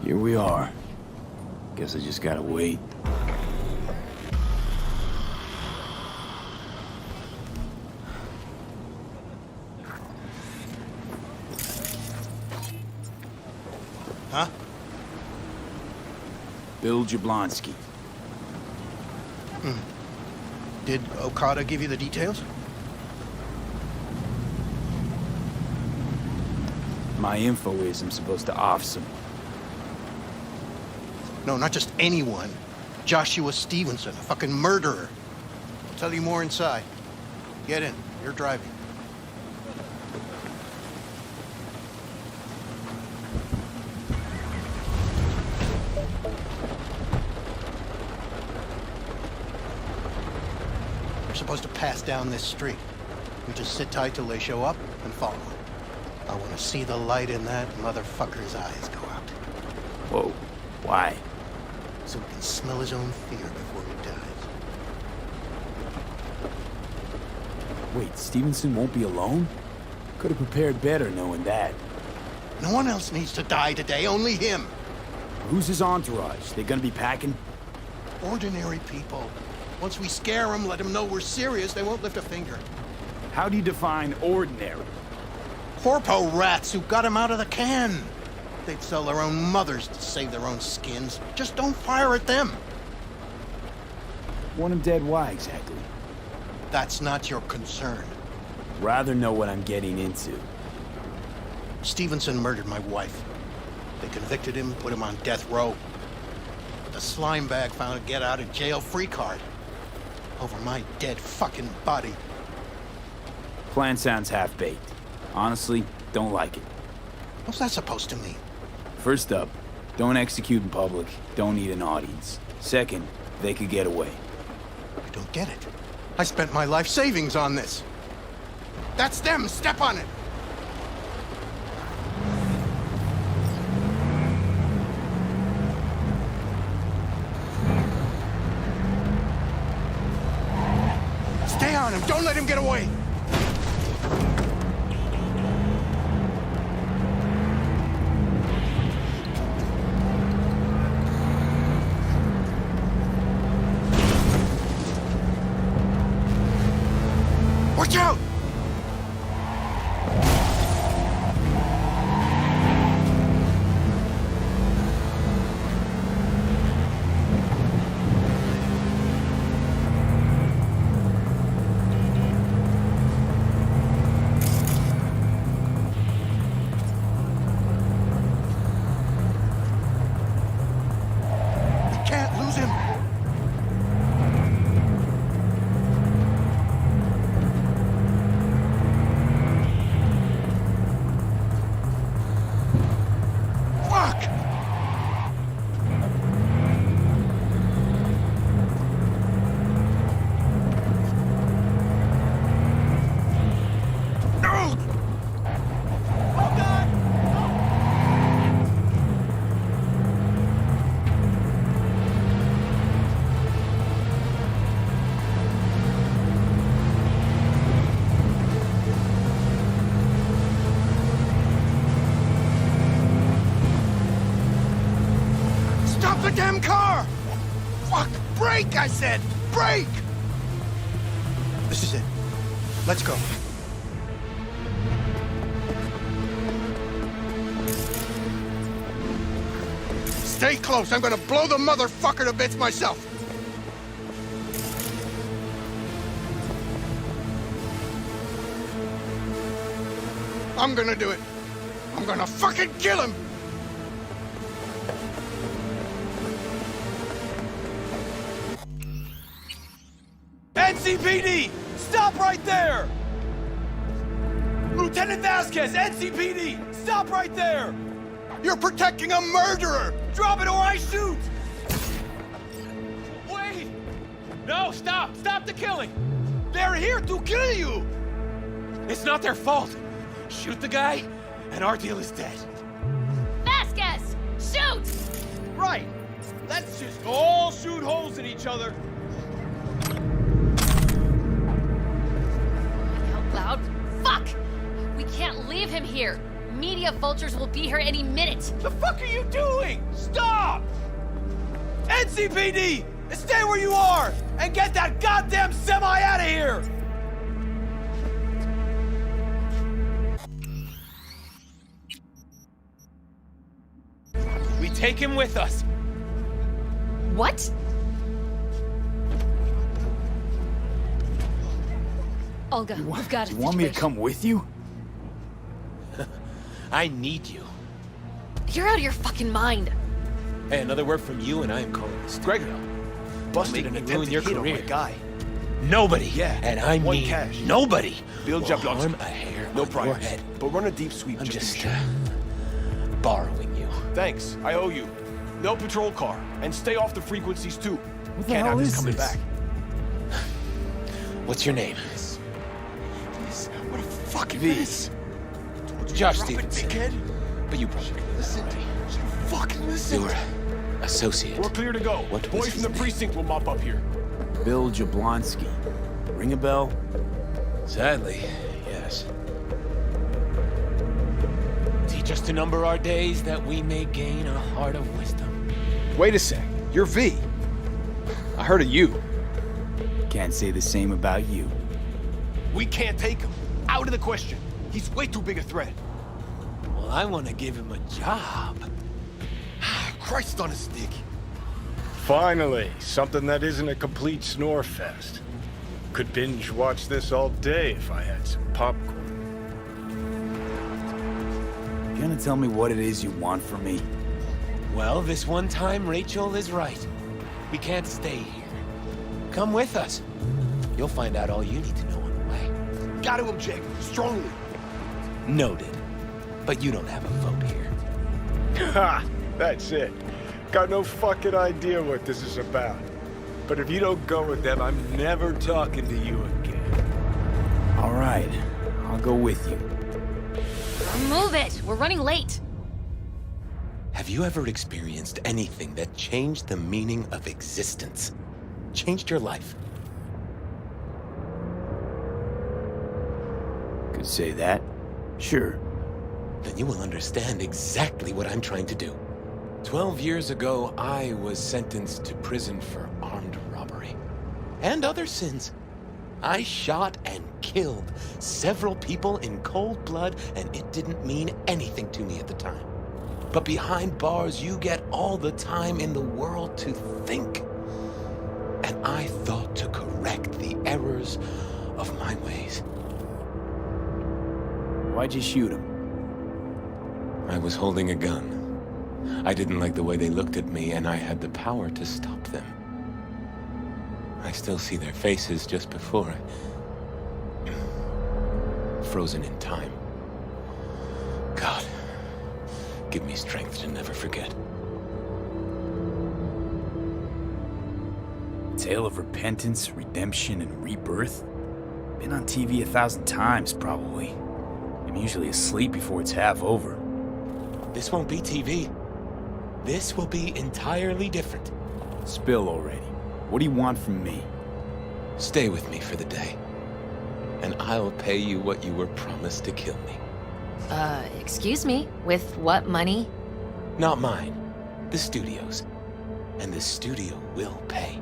Here we are. Guess I just gotta wait. Huh? Bill Jablonski. Did Okada give you the details? My info is I'm supposed to off some. No, not just anyone. Joshua Stevenson, a fucking murderer. I'll tell you more inside. Get in. You're driving. We're supposed to pass down this street. We just sit tight till they show up and follow them. I want to see the light in that motherfucker's eyes go out. Whoa. Why? So he can smell his own fear before he dies. Wait, Stevenson won't be alone? Could have prepared better knowing that. No one else needs to die today, only him. Who's his entourage? They gonna be packing? Ordinary people. Once we scare them, let them know we're serious, they won't lift a finger. How do you define ordinary? Corpo rats who got him out of the can. They'd sell their own mothers to save their own skins. Just don't fire at them. Want him dead, why exactly? That's not your concern. Rather know what I'm getting into. Stevenson murdered my wife. They convicted him, put him on death row. The slime bag found a get-out-of-jail-free card. Over my dead fucking body. Plan sounds half-baked. Honestly, don't like it. What's that supposed to mean? First up, don't execute in public, don't need an audience. Second, they could get away. I don't get it. I spent my life savings on this. That's them! Step on it! Stay on him! Don't let him get away! Watch out! We can't lose him! Fuck! No! Oh God! Stop the damn car! Fuck! Brake, I said! Brake! This is it. Let's go. Stay close. I'm gonna blow the motherfucker to bits myself. I'm gonna do it. I'm gonna fucking kill him! NCPD! Stop right there! Lieutenant Vasquez, NCPD! Stop right there! You're protecting a murderer! Drop it or I shoot! Wait! No, stop! Stop the killing! They're here to kill you! It's not their fault. Shoot the guy, and our deal is dead. Vasquez! Shoot! Right! Let's just all shoot holes in each other. Out loud. Fuck! We can't leave him here. media vultures will be here any minute. The fuck are you doing? Stop! NCPD! Stay where you are! And get that goddamn semi out of here! We take him with us. What? Olga, we've got You want me to come with you? I need you. You're out of your fucking mind. Hey, another word from you and I am calling this. Gregor, busted an ruin your attempted hit on career. my guy. Nobody, Yeah, and I one mean cash. nobody, Bill will Jablonski. harm a hair No on your priors, head. but run a deep sweep I'm just just to be sure. borrowing you. Thanks, I owe you. No patrol car, and stay off the frequencies too. What the Can't hell have this is coming this? back. What's your name? What a fucking V. mess. Josh Drop it, Stevenson. dickhead. But you probably know that Listen, already. you fucking listen. You're associate. We're clear to go. What was Boys his from the name? precinct will mop up here. Bill Jablonski. Ring a bell? Sadly, yes. Teach us to number our days that we may gain a heart of wisdom. Wait a sec. You're V. I heard of you. Can't say the same about you. We can't take him. Out of the question. He's way too big a threat. Well, I want to give him a job. Christ on a stick. Finally, something that isn't a complete snore fest. Could binge watch this all day if I had some popcorn. You gonna tell me what it is you want from me? Well, this one time Rachel is right. We can't stay here. Come with us. You'll find out all you need to know on the way. Got to object. Strongly. Noted. But you don't have a vote here. Ha! That's it. Got no fucking idea what this is about. But if you don't go with them, I'm never talking to you again. All right, I'll go with you. Move it! We're running late. Have you ever experienced anything that changed the meaning of existence? Changed your life? Could say that. Sure. Then you will understand exactly what I'm trying to do. 12 years ago, I was sentenced to prison for armed robbery. And other sins. I shot and killed several people in cold blood, and it didn't mean anything to me at the time. But behind bars, you get all the time in the world to think. And I thought to correct the errors of my ways. Why'd you shoot him? I was holding a gun. I didn't like the way they looked at me, and I had the power to stop them. I still see their faces just before frozen in time. God, give me strength to never forget. Tale of repentance, redemption, and rebirth? Been on TV 1,000 times, probably. I'm usually asleep before it's half over. This won't be TV. This will be entirely different. Spill already. What do you want from me? Stay with me for the day, and I'll pay you what you were promised to kill me. Excuse me? With what money? Not mine, the studio's. And the studio will pay.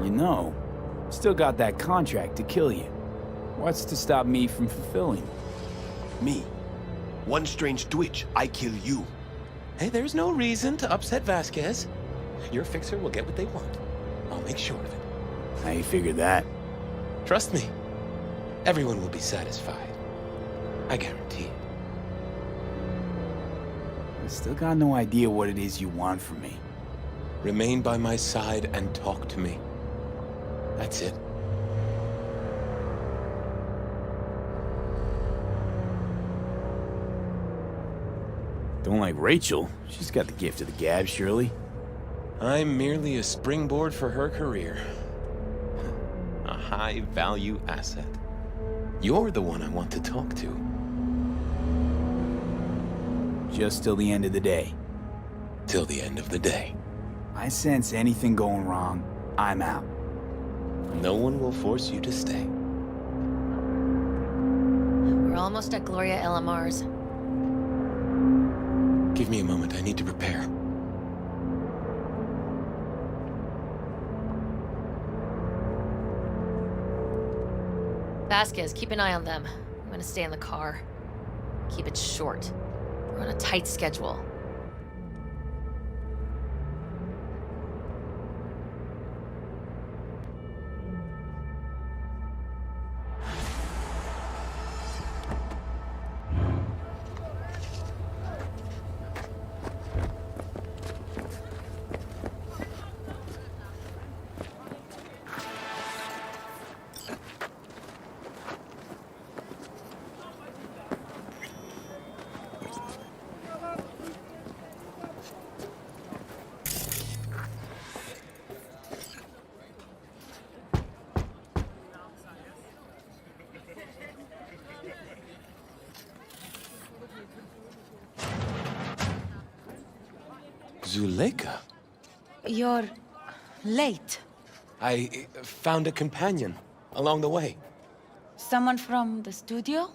You know, still got that contract to kill you. What's to stop me from fulfilling? Me. One strange twitch, I kill you. Hey, there's no reason to upset Vasquez. Your fixer will get what they want. I'll make sure of it. How you figure that? Trust me. Everyone will be satisfied. I guarantee it. I still got no idea what it is you want from me. Remain by my side and talk to me. That's it. Don't like Rachel. She's got the gift of the gab, surely. I'm merely a springboard for her career. A high-value asset. You're the one I want to talk to. Just till the end of the day. Till the end of the day. I sense anything going wrong, I'm out. No one will force you to stay. We're almost at Gloria LMR's. Give me a moment, I need to prepare. Vasquez, keep an eye on them. I'm gonna stay in the car. Keep it short. We're on a tight schedule. Zuleika? You're late. I found a companion along the way. Someone from the studio?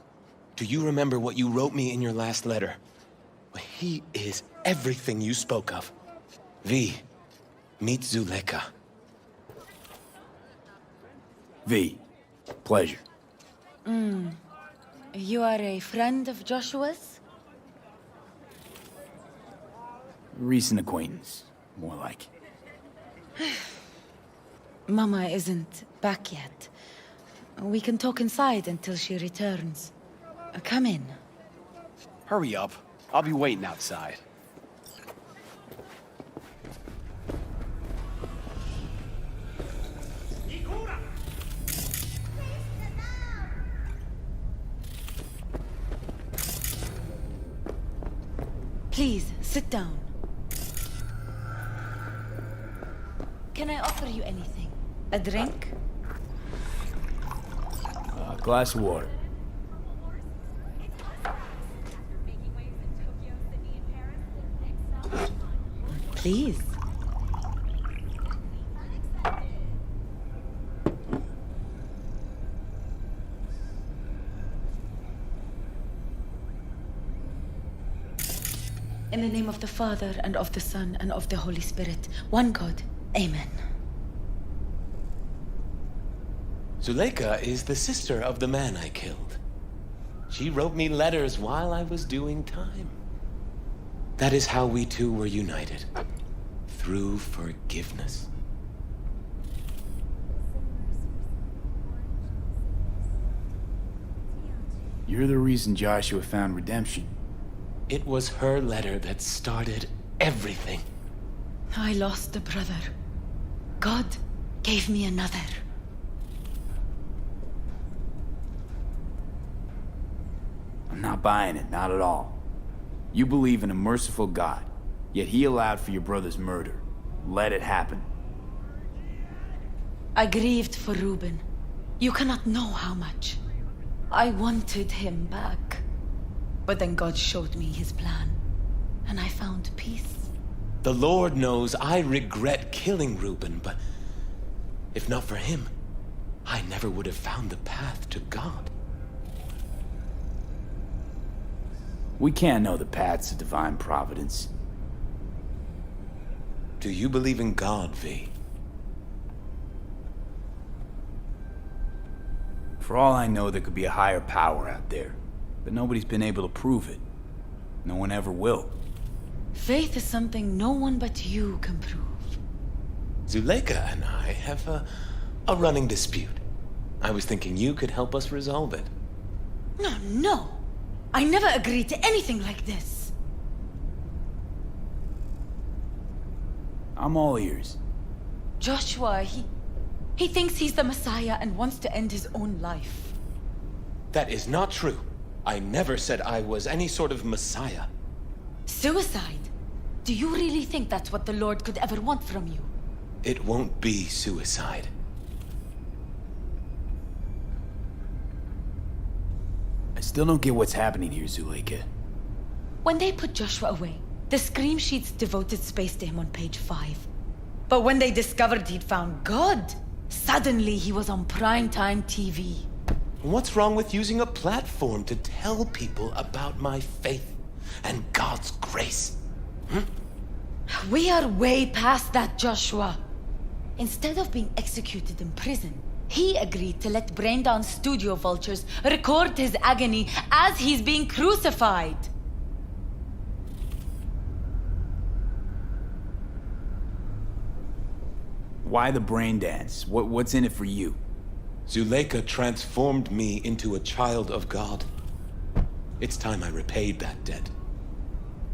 Do you remember what you wrote me in your last letter? Well, he is everything you spoke of. V, meet Zuleika. V, pleasure. You are a friend of Joshua's? Recent acquaintance, more like. Mama isn't back yet. We can talk inside until she returns. Come in. Hurry up. I'll be waiting outside. Please, sit down. Can I offer you anything? A drink? A glass of water. Please. In the name of the Father, and of the Son, and of the Holy Spirit, one God. Amen. Zuleika is the sister of the man I killed. She wrote me letters while I was doing time. That is how we two were united. Through forgiveness. You're the reason Joshua found redemption. It was her letter that started everything. I lost a brother. God gave me another. I'm not buying it, not at all. You believe in a merciful God, yet he allowed for your brother's murder. Let it happen. I grieved for Reuben. You cannot know how much. I wanted him back. But then God showed me his plan, and I found peace. The Lord knows I regret killing Reuben, but if not for him, I never would have found the path to God. We can't know the paths of divine providence. Do you believe in God, V? For all I know, there could be a higher power out there, but nobody's been able to prove it. No one ever will. Faith is something no one but you can prove. Zuleika and I have a running dispute. I was thinking you could help us resolve it. No. I never agreed to anything like this. I'm all ears. Joshua, he thinks he's the Messiah and wants to end his own life. That is not true. I never said I was any sort of Messiah. Suicide? Do you really think that's what the Lord could ever want from you? It won't be suicide. I still don't get what's happening here, Zuleika. When they put Joshua away, the scream sheets devoted space to him on page 5. But when they discovered he'd found God, suddenly he was on primetime TV. What's wrong with using a platform to tell people about my faith and God's grace? We are way past that, Joshua. Instead of being executed in prison, he agreed to let Braindown studio vultures record his agony as he's being crucified. Why the brain dance? What's in it for you? Zuleika transformed me into a child of God. It's time I repaid that debt.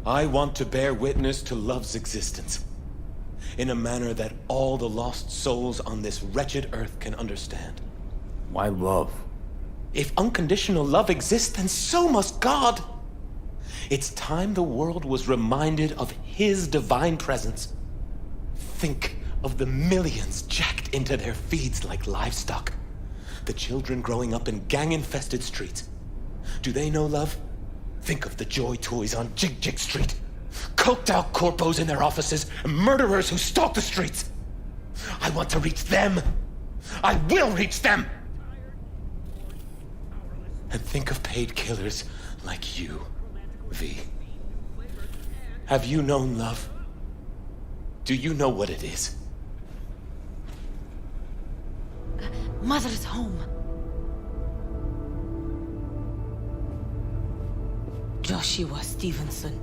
I want to bear witness to love's existence in a manner that all the lost souls on this wretched earth can understand. Why love? If unconditional love exists, then so must God. It's time the world was reminded of His divine presence. Think of the millions jacked into their feeds like livestock. The children growing up in gang-infested streets. Do they know love? Think of the joy toys on Jig Jig Street. Coked out corpos in their offices, and murderers who stalk the streets. I want to reach them. I will reach them. And think of paid killers like you, V. Have you known love? Do you know what it is? Mother's home. Joshua Stevenson,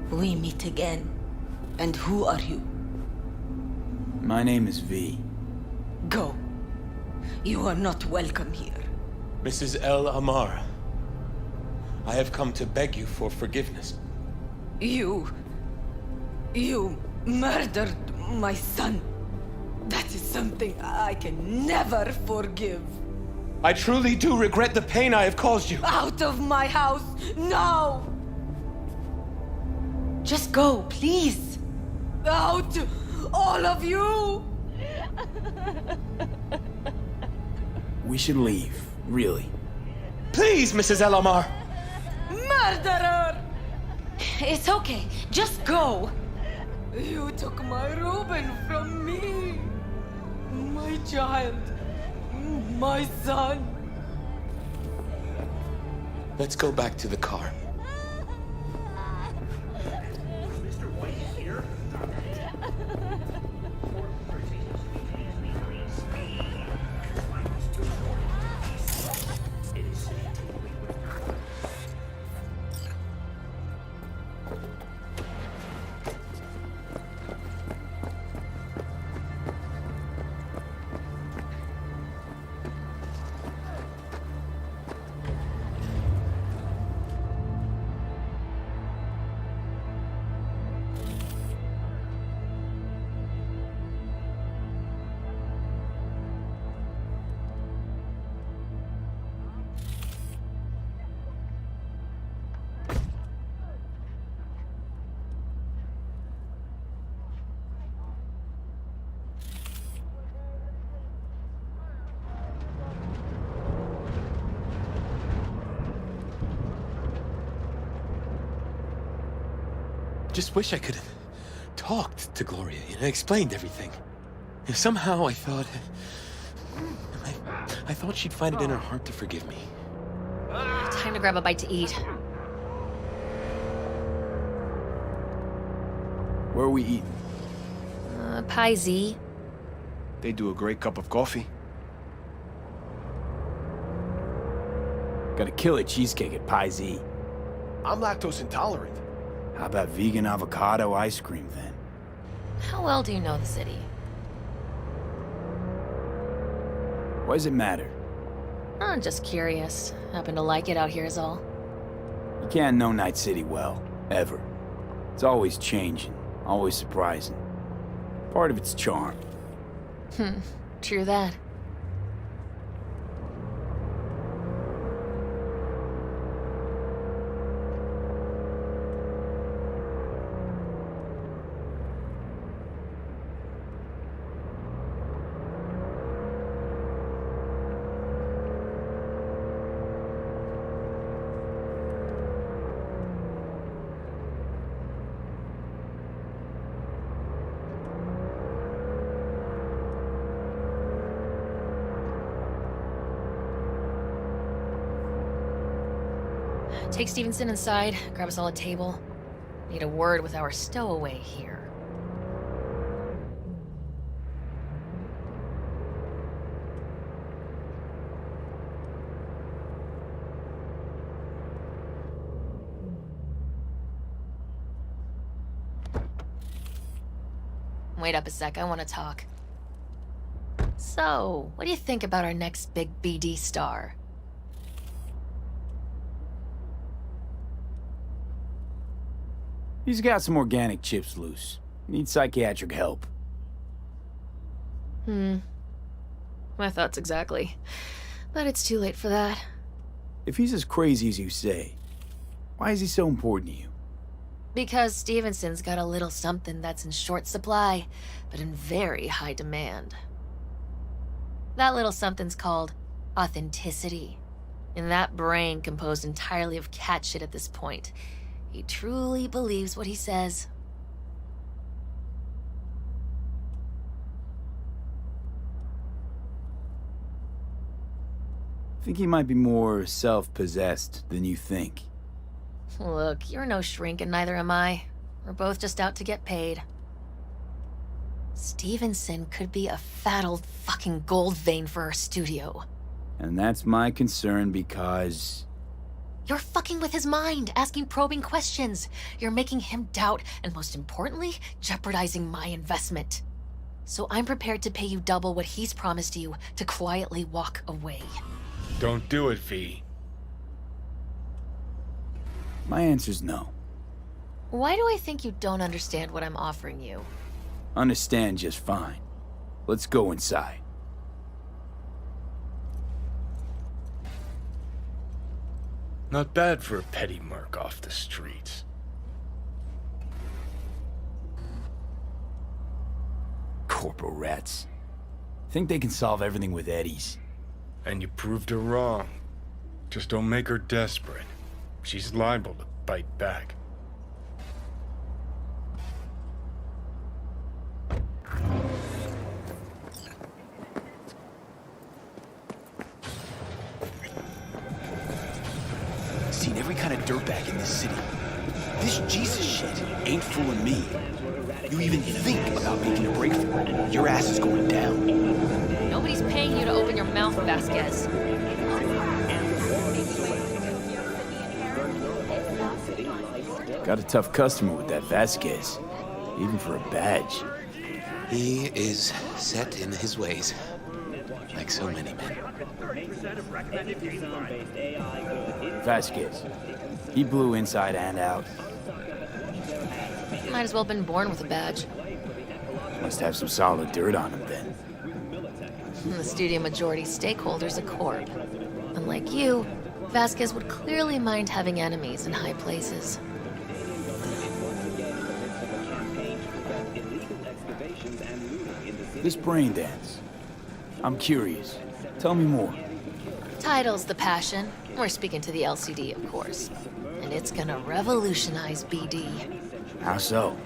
we meet again. And who are you? My name is V. Go. You are not welcome here. Mrs. El Amar, I have come to beg you for forgiveness. You murdered my son. That is something I can never forgive. I truly do regret the pain I have caused you. Out of my house, now! Just go, please. Out, all of you! We should leave, really. Please, Mrs. El Amar. Murderer! It's okay, just go. You took my Reuben from me. My child. My son. Let's go back to the car. Just wish I could have talked to Gloria and explained everything. Somehow I thought she'd find it in her heart to forgive me. Time to grab a bite to eat. Where are we eating? Pie Z. They do a great cup of coffee. Got a killer cheesecake at Pie Z. I'm lactose intolerant. How about vegan avocado ice cream then? How well do you know the city? Why does it matter? I'm just curious. Happen to like it out here is all. You can't know Night City well, ever. It's always changing, always surprising. Part of its charm. True that. Take Stevenson inside, grab us all a table. Need a word with our stowaway here. Wait up a sec, I want to talk. So, what do you think about our next big BD star? He's got some organic chips loose. Needs psychiatric help. My thoughts exactly. But it's too late for that. If he's as crazy as you say, why is he so important to you? Because Stevenson's got a little something that's in short supply, but in very high demand. That little something's called authenticity. In that brain composed entirely of cat shit at this point, he truly believes what he says. I think he might be more self-possessed than you think. Look, you're no shrink and neither am I. We're both just out to get paid. Stevenson could be a fat old fucking gold vein for our studio. And that's my concern because... You're fucking with his mind, asking probing questions. You're making him doubt, and most importantly, jeopardizing my investment. So I'm prepared to pay you double what he's promised you to quietly walk away. Don't do it, V. My answer's no. Why do I think you don't understand what I'm offering you? Understand just fine. Let's go inside. Not bad for a petty merc off the streets. Corporal rats. Think they can solve everything with eddies. And you proved her wrong. Just don't make her desperate. She's liable to bite back. Seen every kind of dirtbag in this city. This Jesus shit ain't fooling me. You even think about making a break for it, your ass is going down. Nobody's paying you to open your mouth, Vasquez. Got a tough customer with that Vasquez. Even for a badge. He is set in his ways, like so many men. Vasquez. He blew inside and out. Might as well been born with a badge. Must have some solid dirt on him then. And the studio majority stakeholder's a corp. Unlike you, Vasquez would clearly mind having enemies in high places. This brain dance. I'm curious. Tell me more. Title's the passion. We're speaking to the LCD, of course. And it's gonna revolutionize BD. How so?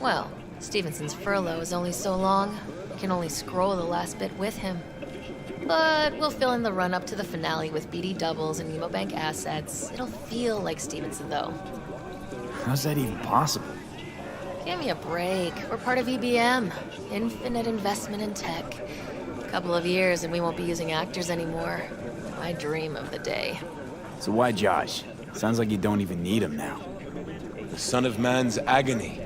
Well, Stevenson's furlough is only so long. We can only scroll the last bit with him. But we'll fill in the run-up to the finale with BD doubles and Nemobank assets. It'll feel like Stevenson, though. How's that even possible? Give me a break. We're part of EBM. Infinite investment in tech. Couple of years and we won't be using actors anymore. I dream of the day. So why Josh? Sounds like you don't even need him now. The son of man's agony.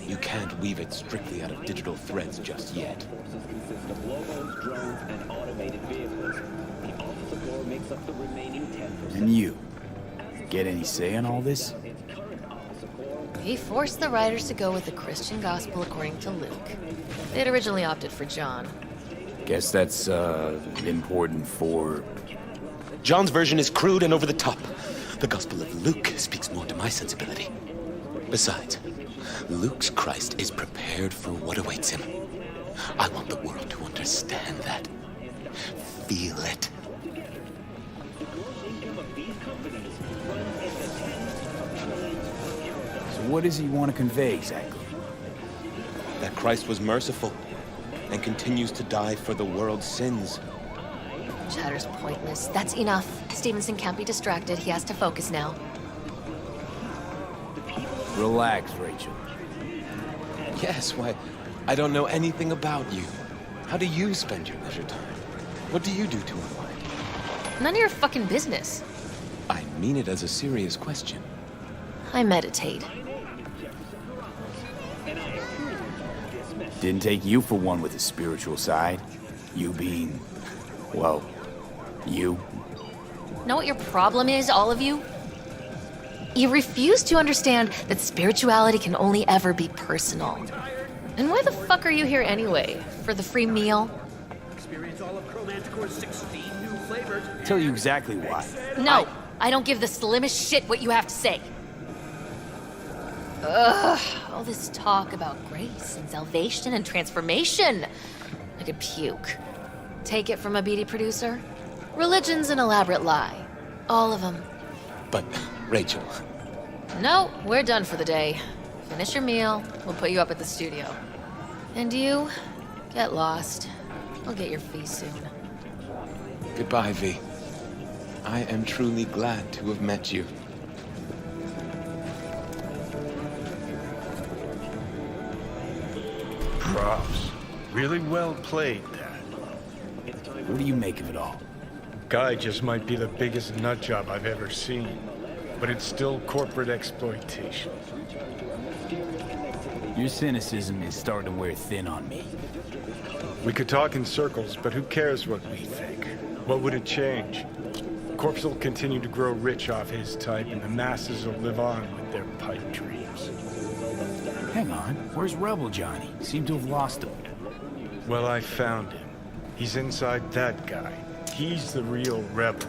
You can't weave it strictly out of digital threads just yet. And you? Get any say in all this? He forced the writers to go with the Christian gospel according to Luke. They'd originally opted for John. Guess that's, important for... John's version is crude and over the top. The Gospel of Luke speaks more to my sensibility. Besides, Luke's Christ is prepared for what awaits him. I want the world to understand that. Feel it. So what does he want to convey exactly? That Christ was merciful and continues to die for the world's sins. Chatter's pointless. That's enough. Stevenson can't be distracted. He has to focus now. Relax, Rachel. Yes, why, I don't know anything about you. How do you spend your leisure time? What do you do to unwind? None of your fucking business. I mean it as a serious question. I meditate. Didn't take you for one with a spiritual side. You being, well, you. Know what your problem is, all of you? You refuse to understand that spirituality can only ever be personal. And why the fuck are you here anyway? For the free meal? Tell you exactly why. No, I don't give the slimmest shit what you have to say. Ugh, all this talk about grace and salvation and transformation. I could puke. Take it from a beady producer? Religion's an elaborate lie. All of them. But, Rachel... No, we're done for the day. Finish your meal, we'll put you up at the studio. And you, get lost. I'll get your fee soon. Goodbye, V. I am truly glad to have met you. Props. Really well played, Dad. What do you make of it all? Guy just might be the biggest nut job I've ever seen. But it's still corporate exploitation. Your cynicism is starting to wear thin on me. We could talk in circles, but who cares what we think? What would it change? Corpse will continue to grow rich off his type, and the masses will live on with their pipe dreams. Hang on, where's Rebel Johnny? Seem to have lost him. Well, I found him. He's inside that guy. He's the real rebel.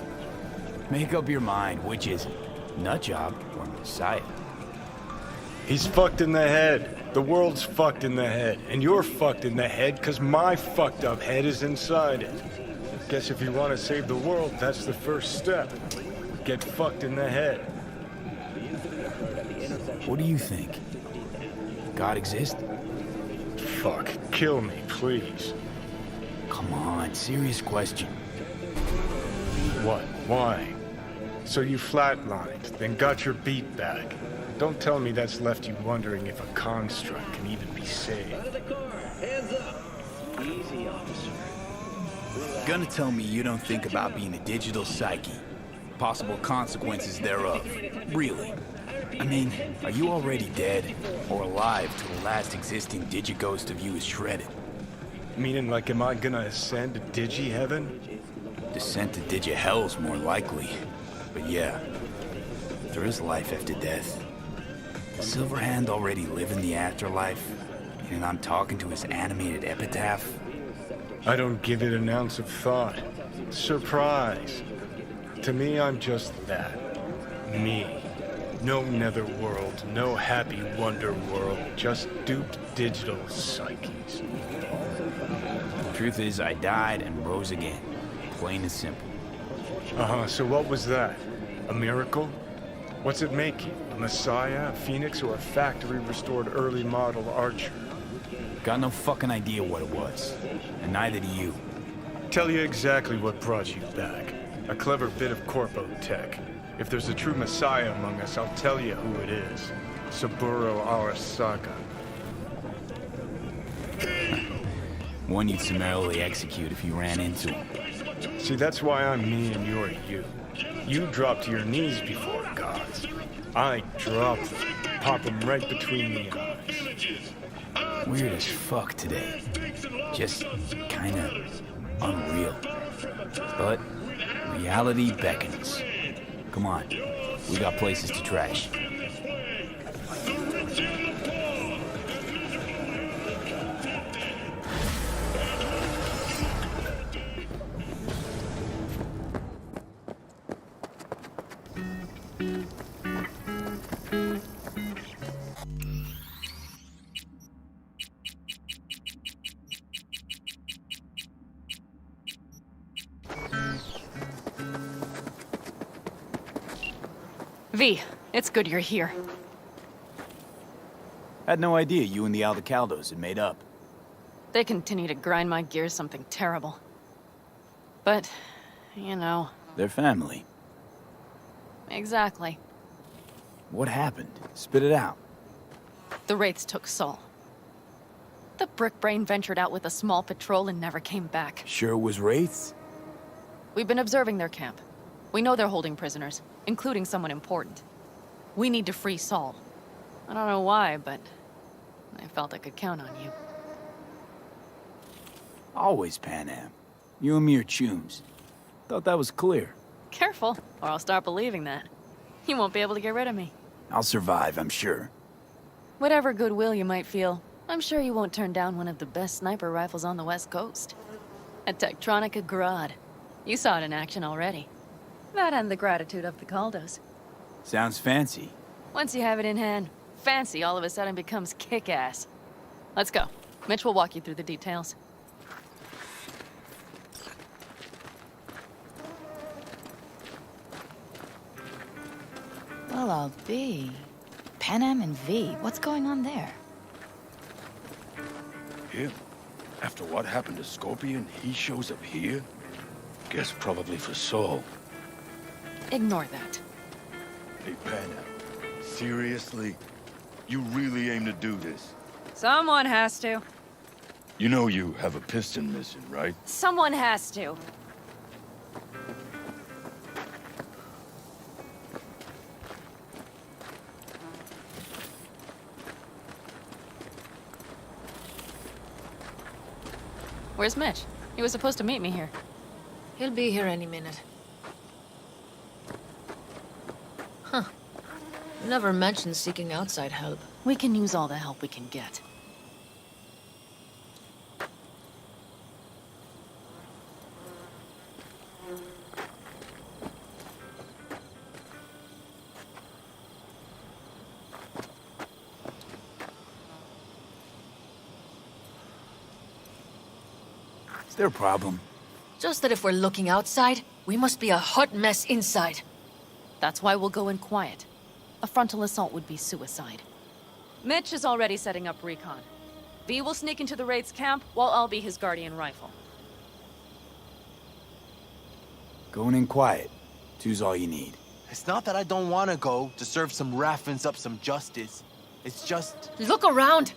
Make up your mind, which is it? Nutjob or Messiah? He's fucked in the head. The world's fucked in the head. And you're fucked in the head because my fucked up head is inside it. Guess if you want to save the world, that's the first step. Get fucked in the head. What do you think? God exists? Fuck. Kill me, please. Come on, serious question. What? Why? So you flatlined, then got your beat back. Don't tell me that's left you wondering if a construct can even be saved. Gonna tell me you don't think about being a digital psyche? Possible consequences thereof. Really? I mean, are you already dead? Or alive till the last existing digighost of you is shredded? Meaning, like, am I gonna ascend to digi-heaven? Descent to digi-hell's more likely. But yeah, there is life after death. Silverhand already living the afterlife, and I'm talking to his animated epitaph. I don't give it an ounce of thought. Surprise. To me, I'm just that. Me. No netherworld, no happy wonder world, just duped digital psyches. Truth is, I died and rose again. Plain and simple. Uh-huh, so what was that? A miracle? What's it make you? A messiah, a phoenix, or a factory-restored early model archer? Got no fucking idea what it was. And neither do you. Tell you exactly what brought you back. A clever bit of corpo tech. If there's a true messiah among us, I'll tell you who it is. Saburo Arasaka. One you'd summarily execute if you ran into him. See, that's why I'm me and you're you. You drop to your knees before gods. I drop them, pop them right between the eyes. Weird as fuck today. Just kinda unreal. But reality beckons. Come on, we got places to trash. V, it's good you're here. Had no idea you and the Aldecaldos had made up. They continue to grind my gears something terrible. But, you know... They're family. Exactly. What happened? Spit it out. The Wraiths took Saul. The Brickbrain ventured out with a small patrol and never came back. Sure it was Wraiths? We've been observing their camp. We know they're holding prisoners, including someone important. We need to free Saul. I don't know why, but I felt I could count on you. Always Pan Am. You and me are chums. Thought that was clear. Careful, or I'll start believing that. You won't be able to get rid of me. I'll survive, I'm sure. Whatever goodwill you might feel, I'm sure you won't turn down one of the best sniper rifles on the West Coast. A Tektronica Grad. You saw it in action already. That and the gratitude of the Caldos. Sounds fancy. Once you have it in hand, fancy all of a sudden becomes kick-ass. Let's go. Mitch will walk you through the details. Well, I'll be. Pan Am and V, what's going on there? Him? After what happened to Scorpion, he shows up here? Guess probably for Saul. Ignore that. Hey, Panna, seriously? You really aim to do this? Someone has to. You know you have a piston mission, right? Someone has to. Where's Mitch? He was supposed to meet me here. He'll be here any minute. Huh. Never mentioned seeking outside help. We can use all the help we can get. Is there a problem? Just that if we're looking outside, we must be a hot mess inside. That's why we'll go in quiet. A frontal assault would be suicide. Mitch is already setting up recon. V will sneak into the Wraith's camp, while I'll be his guardian rifle. Going in quiet. Two's all you need. It's not that I don't want to go to serve some Raffins up some justice. It's just... Look around!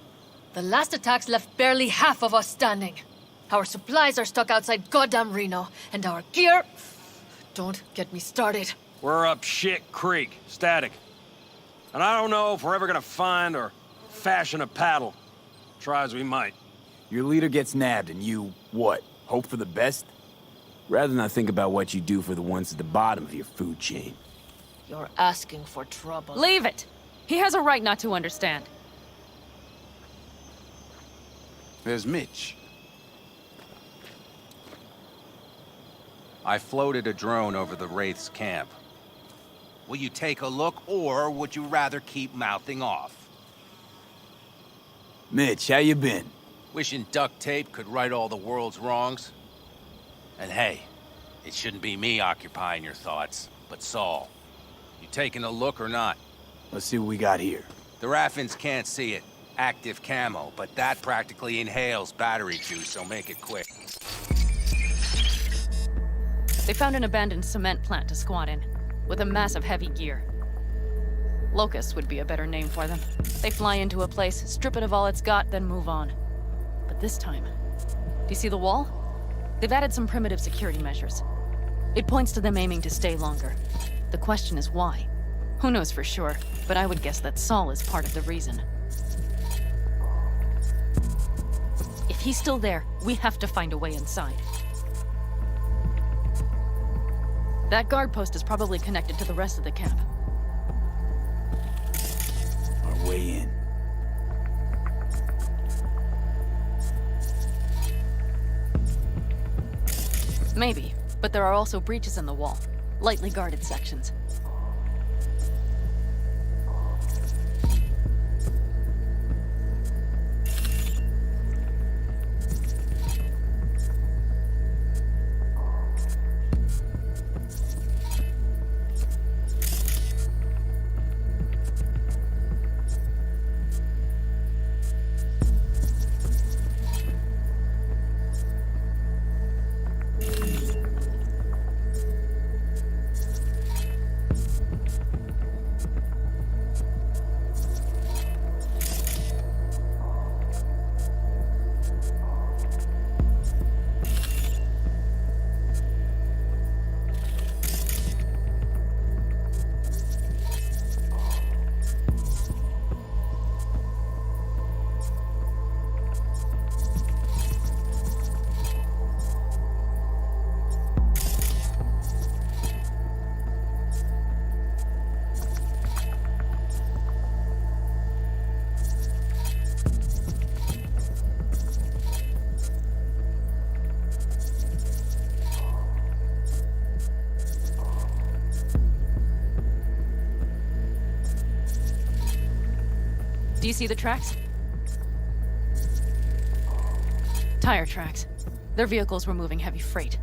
The last attacks left barely half of us standing. Our supplies are stuck outside goddamn Reno, and our gear... Don't get me started. We're up shit creek, static. And I don't know if we're ever gonna find or fashion a paddle. Try as we might. Your leader gets nabbed and you, what, hope for the best? Rather not think about what you do for the ones at the bottom of your food chain. You're asking for trouble. Leave it! He has a right not to understand. There's Mitch. I floated a drone over the Wraith's camp. Will you take a look, or would you rather keep mouthing off? Mitch, how you been? Wishing duct tape could right all the world's wrongs? And hey, it shouldn't be me occupying your thoughts, but Saul. You taking a look or not? Let's see what we got here. The Raffins can't see it. Active camo, but that practically inhales battery juice, so make it quick. They found an abandoned cement plant to squat in, with a massive heavy gear. Locusts would be a better name for them. They fly into a place, strip it of all it's got, then move on. But this time, do you see the wall? They've added some primitive security measures. It points to them aiming to stay longer. The question is why? Who knows for sure, but I would guess that Saul is part of the reason. If he's still there, we have to find a way inside. That guard post is probably connected to the rest of the camp. Our way in. Maybe, but there are also breaches in the wall. Lightly guarded sections. Do you see the tracks? Tire tracks. Their vehicles were moving heavy freight.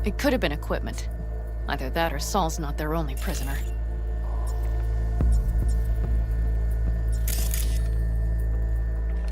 It could have been equipment. Either that or Saul's not their only prisoner.